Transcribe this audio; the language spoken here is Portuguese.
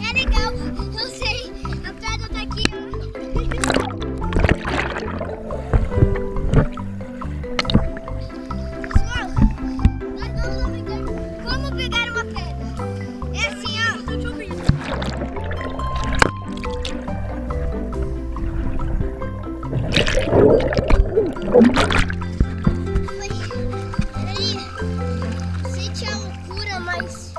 É legal, eu sei. A pedra tá aqui, Pessoal, nós vamos aprender como pegar uma pedra. É assim, ó. Peraí. Sente a loucura, mas...